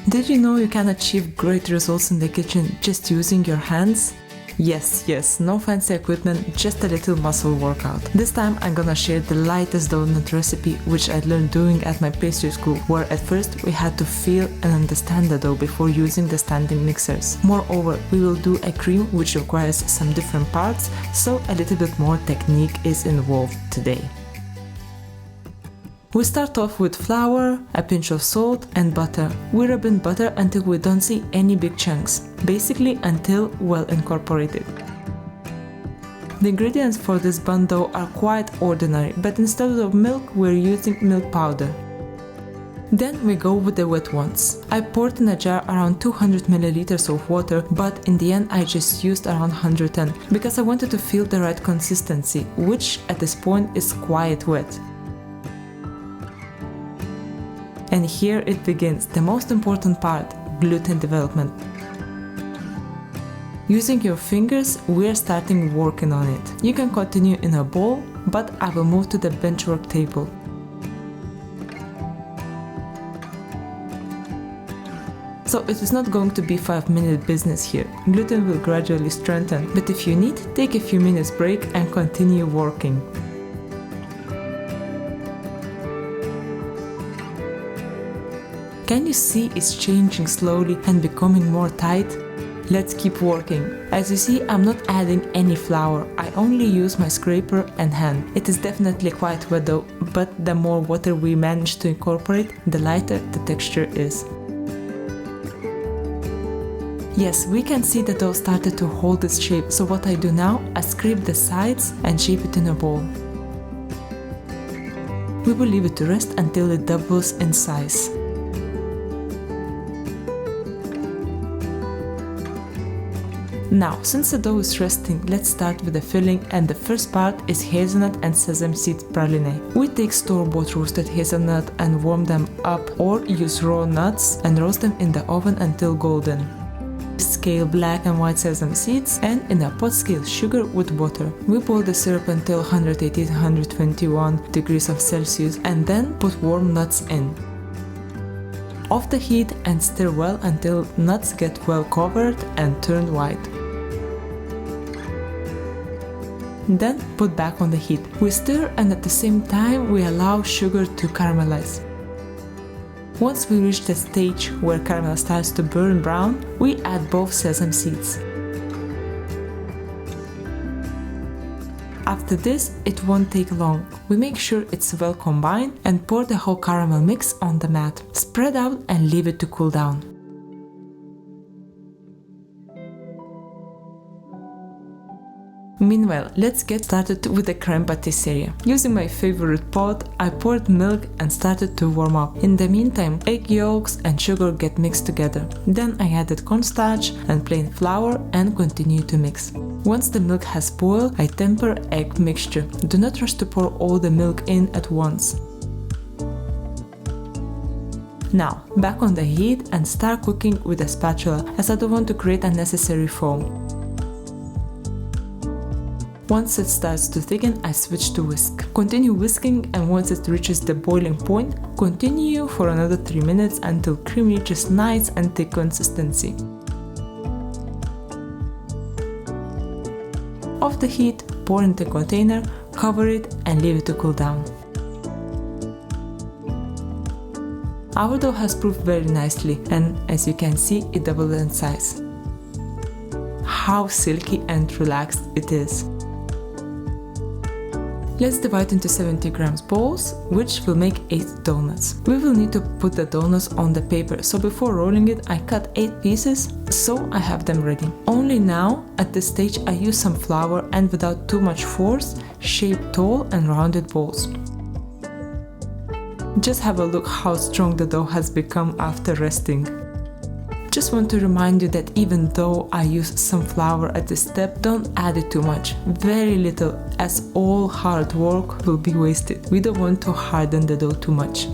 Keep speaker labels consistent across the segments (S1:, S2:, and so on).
S1: Did you know you can achieve great results in the kitchen just using your hands? Yes, no fancy equipment, just a little muscle workout. This time I'm gonna share the lightest donut recipe which I learned doing at my pastry school, where at first we had to feel and understand the dough before using the standing mixers. Moreover, we will do a cream which requires some different parts, so a little bit more technique is involved today. We start off with flour, a pinch of salt and butter. We rub in butter until we don't see any big chunks, basically until well incorporated. The ingredients for this bun dough are quite ordinary, but instead of milk we're using milk powder. Then we go with the wet ones. I poured in a jar around 200 milliliters of water, but in the end I just used around 110 because I wanted to feel the right consistency, which at this point is quite wet. And here it begins, the most important part, gluten development. Using your fingers, we are starting working on it. You can continue in a bowl, but I will move to the benchwork table. So it is not going to be 5-minute business here. Gluten will gradually strengthen, but if you need, take a few minutes break and continue working. Can you see it's changing slowly and becoming more tight? Let's keep working. As you see, I'm not adding any flour. I only use my scraper and hand. It is definitely quite wet though, but the more water we manage to incorporate, the lighter the texture is. Yes, we can see the dough started to hold its shape, so what I do now, I scrape the sides and shape it in a ball. We will leave it to rest until it doubles in size. Now, since the dough is resting, let's start with the filling, and the first part is hazelnut and sesame seed praline. We take store-bought roasted hazelnut and warm them up, or use raw nuts and roast them in the oven until golden. Scale black and white sesame seeds, and in a pot scale sugar with water. We boil the syrup until 180 to 121 degrees of Celsius and then put warm nuts in. Off the heat and stir well until nuts get well covered and turned white. Then put back on the heat. We stir, and at the same time we allow sugar to caramelize. Once we reach the stage where caramel starts to burn brown, we add both sesame seeds. After this, it won't take long. We make sure it's well combined and pour the whole caramel mix on the mat. Spread out and leave it to cool down. Meanwhile, let's get started with the crème pâtisserie. Using my favorite pot, I poured milk and started to warm up. In the meantime, egg yolks and sugar get mixed together. Then I added cornstarch and plain flour and continue to mix. Once the milk has boiled, I temper egg mixture. Do not rush to pour all the milk in at once. Now, back on the heat and start cooking with a spatula, as I don't want to create unnecessary foam. Once it starts to thicken, I switch to whisk. Continue whisking, and once it reaches the boiling point, continue for another 3 minutes until cream reaches nice and thick consistency. Off the heat, pour into a container, cover it and leave it to cool down. Our dough has proofed very nicely, and as you can see, it doubled in size. How silky and relaxed it is. Let's divide into 70 grams balls, which will make 8 donuts. We will need to put the donuts on the paper, so before rolling it I cut 8 pieces, so I have them ready. Only now, at this stage, I use some flour and without too much force, shape tall and rounded balls. Just have a look how strong the dough has become after resting. Just want to remind you that even though I use some flour at this step, don't add it too much, very little, as all hard work will be wasted. We don't want to harden the dough too much.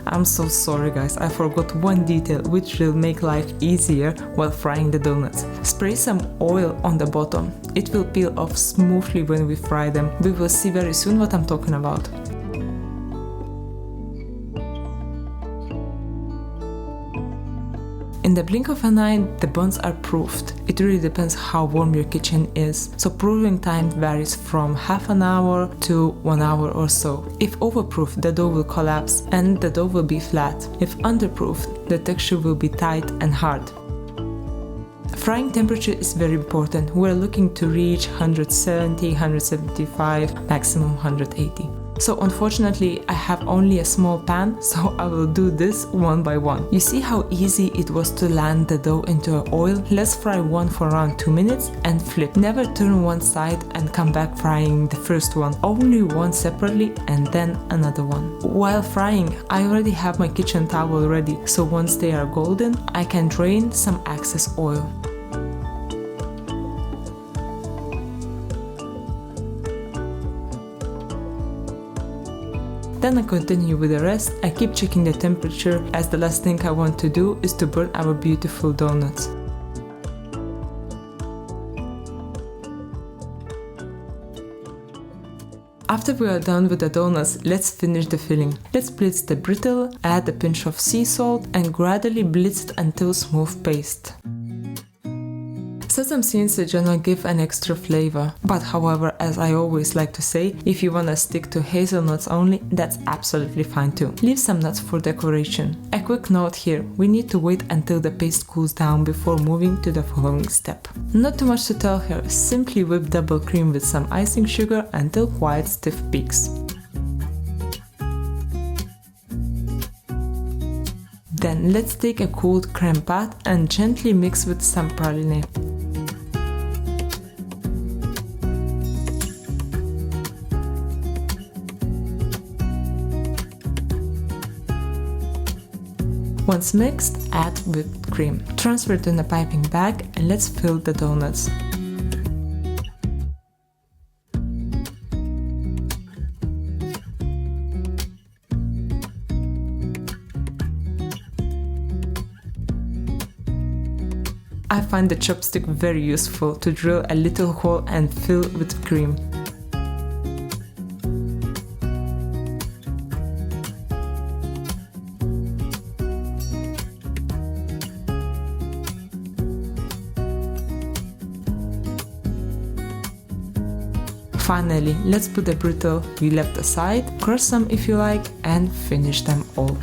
S1: I'm so sorry guys, I forgot one detail which will make life easier while frying the donuts. Spray some oil on the bottom. It will peel off smoothly when we fry them. We will see very soon what I'm talking about. In the blink of an eye, the buns are proofed. It really depends how warm your kitchen is. So proofing time varies from half an hour to 1 hour or so. If overproofed, the dough will collapse and the dough will be flat. If underproofed, the texture will be tight and hard. Frying temperature is very important. We're looking to reach 170, 175, maximum 180. So unfortunately, I have only a small pan, so I will do this one by one. You see how easy it was to land the dough into oil? Let's fry one for around 2 minutes and flip. Never turn one side and come back frying the first one. Only one separately and then another one. While frying, I already have my kitchen towel ready, so once they are golden, I can drain some excess oil. Then I continue with the rest. I keep checking the temperature, as the last thing I want to do is to burn our beautiful donuts. After we are done with the donuts, let's finish the filling. Let's blitz the brittle, add a pinch of sea salt and gradually blitz it until smooth paste. Sesame seeds in general give an extra flavor, but however, as I always like to say, if you wanna stick to hazelnuts only, that's absolutely fine too. Leave some nuts for decoration. A quick note here, we need to wait until the paste cools down before moving to the following step. Not too much to tell here, simply whip double cream with some icing sugar until quite stiff peaks. Then let's take a cooled creme pat and gently mix with some Praliné. Once mixed, add whipped cream. Transfer it in a piping bag and let's fill the donuts. I find the chopstick very useful to drill a little hole and fill with cream. Finally, let's put the brittle we left aside, crush some if you like, and finish them all.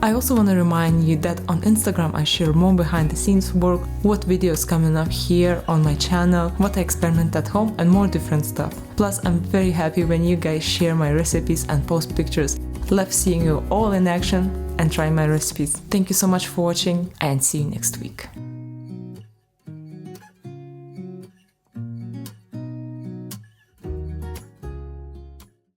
S1: I also want to remind you that on Instagram I share more behind the scenes work, what videos coming up here on my channel, what I experiment at home and more different stuff. Plus I'm very happy when you guys share my recipes and post pictures. Love seeing you all in action and trying my recipes. Thank you so much for watching and see you next week.